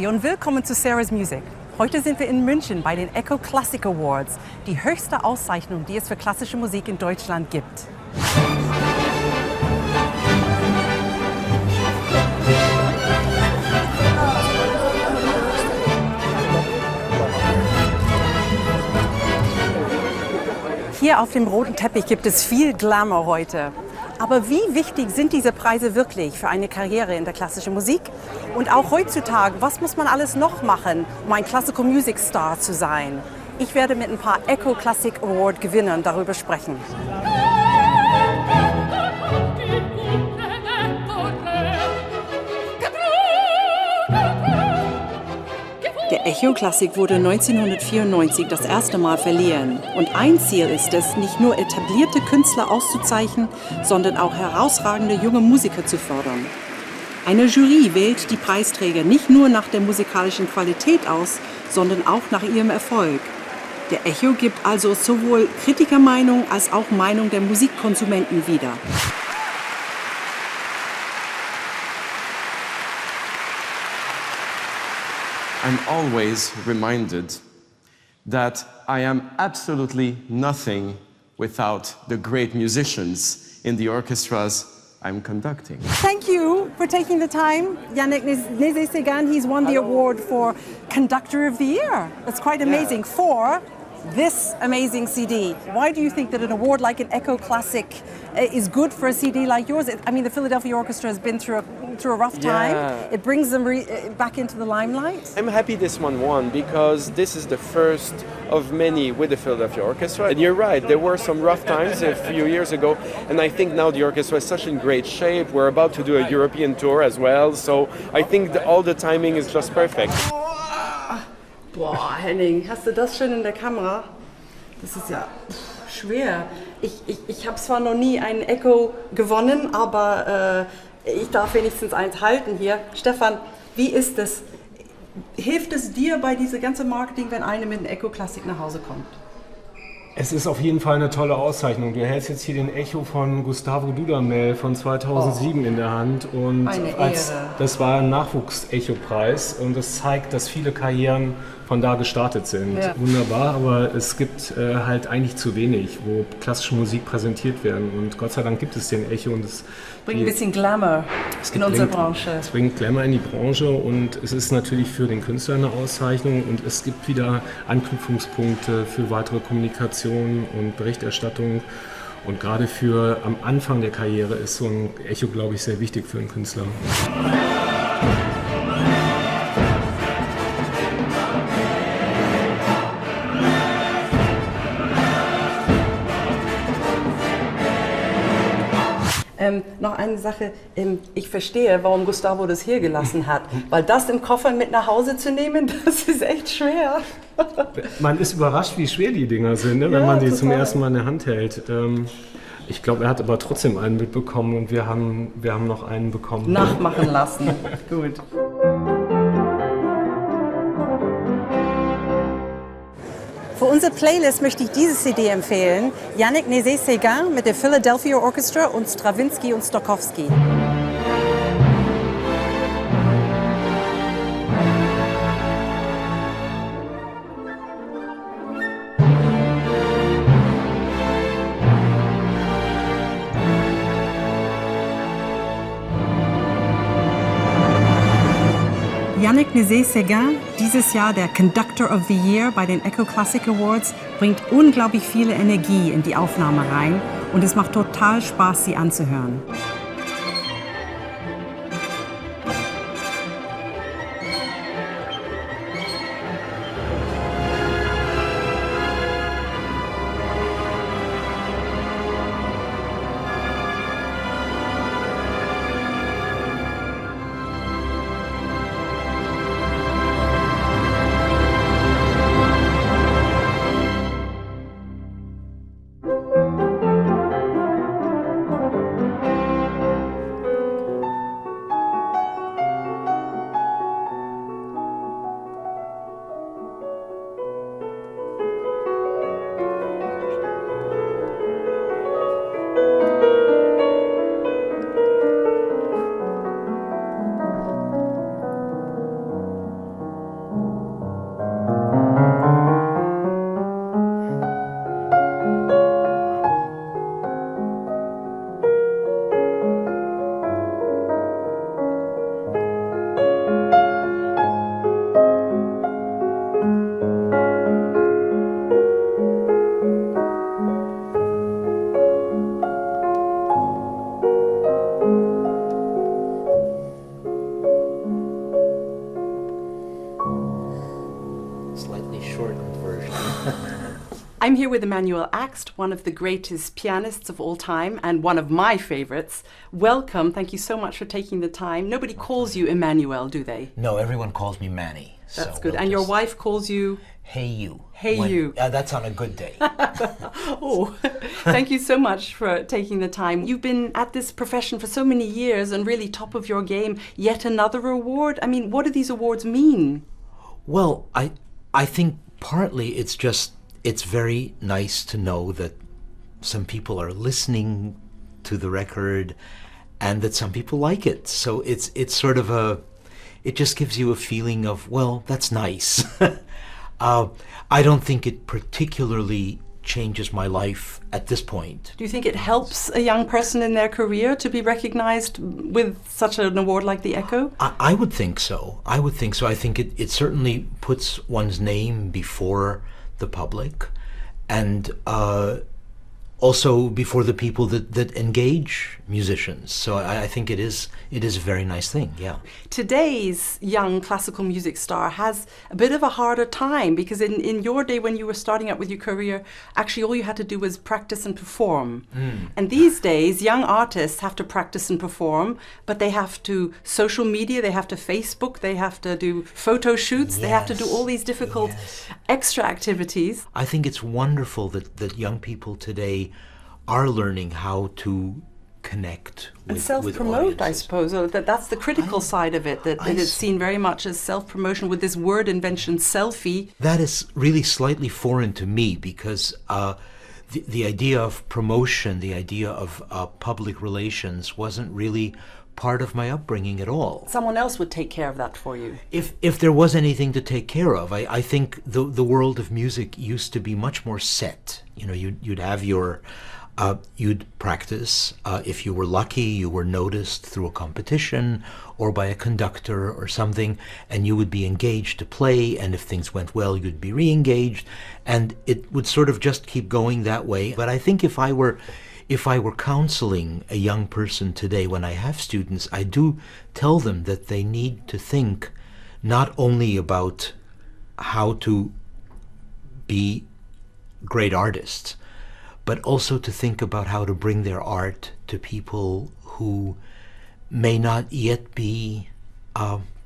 Hi und willkommen zu Sarah's Music. Heute sind wir in München bei den ECHO Klassik Awards, die höchste Auszeichnung, die es für klassische Musik in Deutschland gibt. Hier auf dem Roten Teppich gibt es viel Glamour heute. Aber wie wichtig sind diese Preise wirklich für eine Karriere in der klassischen Musik? Und auch heutzutage, was muss man alles noch machen, um ein Classical Music Star zu sein? Ich werde mit ein paar ECHO Klassik Award Gewinnern darüber sprechen. Der ECHO Klassik wurde 1994 das erste Mal verliehen. Und ein Ziel ist es, nicht nur etablierte Künstler auszuzeichnen, sondern auch herausragende junge Musiker zu fördern. Eine Jury wählt die Preisträger nicht nur nach der musikalischen Qualität aus, sondern auch nach ihrem Erfolg. Der ECHO gibt also sowohl Kritikermeinung als auch Meinung der Musikkonsumenten wieder. I'm always reminded that I am absolutely nothing without the great musicians in the orchestras I'm conducting. Thank you for taking the time. Yannick Nézet-Séguin, he's won the award for Conductor of the Year. That's quite amazing for this amazing CD. Why do you think that an award like an ECHO Klassik is good for a CD like yours? I mean, the Philadelphia Orchestra has been through a rough time. It brings them back into the limelight. I'm happy this one won because this is the first of many with the Philadelphia Orchestra. And you're right, there were some rough times a few years ago, and I think now the orchestra is such in great shape. We're about to do a European tour as well, so I think all the timing is just perfect. Boah, Henning, hast du das schon in der Kamera? Das ist ja schwer. Ich habe zwar noch nie einen ECHO gewonnen, aber ich darf wenigstens eins halten hier. Stefan, wie ist es? Hilft es dir bei diesem ganzen Marketing, wenn einer mit einem ECHO Klassik nach Hause kommt? Es ist auf jeden Fall eine tolle Auszeichnung. Du hältst jetzt hier den Echo von Gustavo Dudamel von 2007 in der Hand. Und das war ein Nachwuchs-Echo-Preis und das zeigt, dass viele Karrieren von da gestartet sind. Ja. Wunderbar, aber es gibt halt eigentlich zu wenig, wo klassische Musik präsentiert werden. Und Gott sei Dank gibt es den Echo. Und es bringt ein bisschen Glamour in unsere Branche. Es bringt Glamour in die Branche und es ist natürlich für den Künstler eine Auszeichnung. Und es gibt wieder Anknüpfungspunkte für weitere Kommunikation und Berichterstattung. Und gerade für am Anfang der Karriere ist so ein Echo, glaube ich, sehr wichtig für einen Künstler. Noch eine Sache, ich verstehe, warum Gustavo das hier gelassen hat, weil das im Koffer mit nach Hause zu nehmen, das ist echt schwer. Man ist überrascht, wie schwer die Dinger sind, ne, wenn man die zum ersten Mal in der Hand hält. Ich glaube, er hat aber trotzdem einen mitbekommen und wir haben noch einen bekommen. Nachmachen lassen, gut. Für unsere Playlist möchte ich diese CD empfehlen. Yannick Nézet-Séguin mit der Philadelphia Orchestra und Stravinsky und Stokowski. Yannick Nézet-Séguin, dieses Jahr der Conductor of the Year bei den ECHO Klassik Awards, bringt unglaublich viele Energie in die Aufnahme rein und es macht total Spaß, sie anzuhören. shortened version. I'm here with Emanuel Axt, one of the greatest pianists of all time and one of my favorites. Welcome. Thank you so much for taking the time. Nobody calls you Emanuel, do they? No, everyone calls me Manny. That's good. And your wife calls you? Hey you. Hey you. That's on a good day. Oh, thank you so much for taking the time. You've been at this profession for so many years and really top of your game. Yet another award? I mean, what do these awards mean? Well, I think partly it's very nice to know that some people are listening to the record and that some people like it. So it's sort of it just gives you a feeling of, well, that's nice. I don't think it particularly changes my life at this point. Do you think it helps a young person in their career to be recognized with such an award like the ECHO? I would think so. I think it certainly puts one's name before the public and also before the people that engage musicians. So I think it is a very nice thing, yeah. Today's young classical music star has a bit of a harder time because in your day when you were starting out with your career, actually all you had to do was practice and perform. And these days, young artists have to practice and perform, but they have to social media, they have to Facebook, they have to do photo shoots, they have to do all these difficult extra activities. I think it's wonderful that young people today are learning how to connect with, and self-promote, I suppose. That's the critical side of it, that it is seen very much as self-promotion with this word invention, selfie. That is really slightly foreign to me because the idea of promotion, the idea of public relations wasn't really part of my upbringing at all. Someone else would take care of that for you. If there was anything to take care of, I think the world of music used to be much more set. You know, you'd have your you'd practice. If you were lucky, you were noticed through a competition or by a conductor or something, and you would be engaged to play, and if things went well, you'd be re-engaged, and it would sort of just keep going that way. But I think if I were counseling a young person today, when I have students, I do tell them that they need to think not only about how to be great artists, but also to think about how to bring their art to people who may not yet be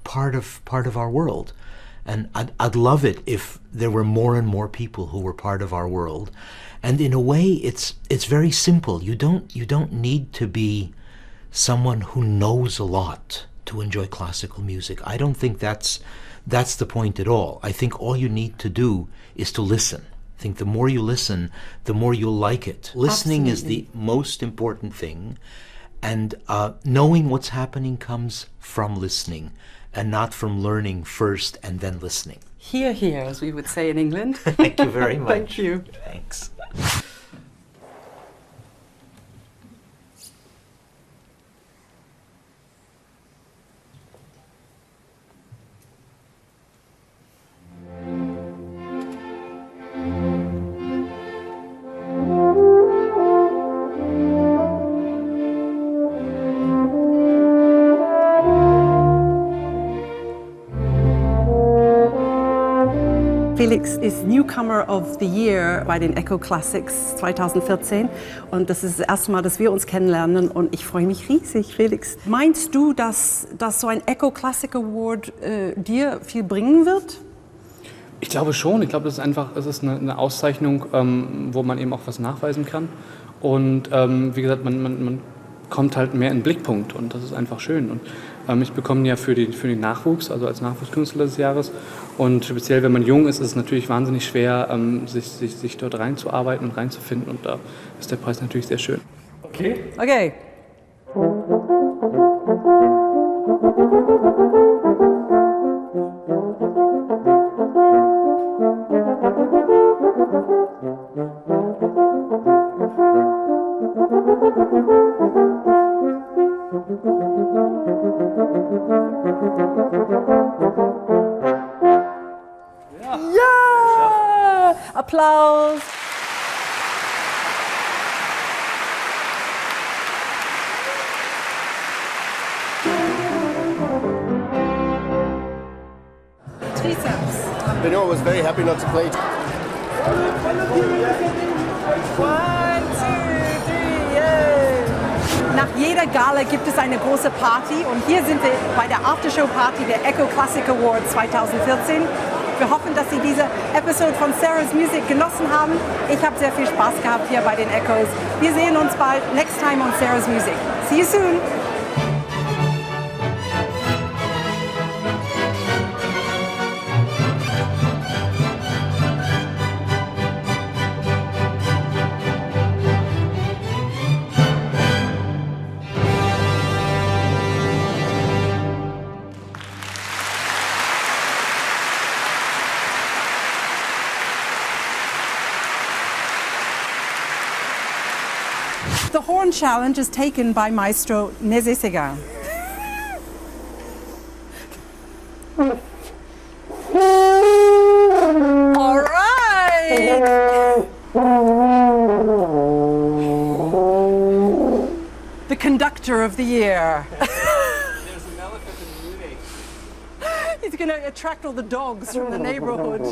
part of our world. And I'd love it if there were more and more people who were part of our world. And in a way, it's very simple. You don't need to be someone who knows a lot to enjoy classical music. I don't think that's the point at all. I think all you need to do is to listen. I think the more you listen, the more you'll like it. Listening is the most important thing, and knowing what's happening comes from listening and not from learning first and then listening. Hear, hear, as we would say in England. Thank you very much. Thank you. Thanks. Felix ist Newcomer of the Year bei den ECHO Classics 2014 und das ist das erste Mal, dass wir uns kennenlernen und ich freue mich riesig, Felix. Meinst du, dass so ein ECHO Klassik Award dir viel bringen wird? Ich glaube schon. Ich glaube, es ist eine Auszeichnung, wo man eben auch was nachweisen kann. Und wie gesagt, man kommt halt mehr in den Blickpunkt und das ist einfach schön. Und ich bekomme ja für den Nachwuchs, also als Nachwuchskünstler des Jahres. Und speziell, wenn man jung ist, ist es natürlich wahnsinnig schwer, sich dort reinzuarbeiten und reinzufinden. Und da ist der Preis natürlich sehr schön. Okay. Okay. Ja! Applaus! triceps. Benoit was very happy not to play. 1, 2, 3, yay! Nach jeder Gala gibt es eine große Party und hier sind wir bei der Aftershow-Party der ECHO Klassik Awards 2014. Wir hoffen, dass Sie diese Episode von Sarah's Music genossen haben. Ich habe sehr viel Spaß gehabt hier bei den Echos. Wir sehen uns bald, next time on Sarah's Music. See you soon! The horn challenge is taken by Maestro Nézé-Séguin. All right! The conductor of the year. There's an elephant in Munich. He's going to attract all the dogs from the neighborhood.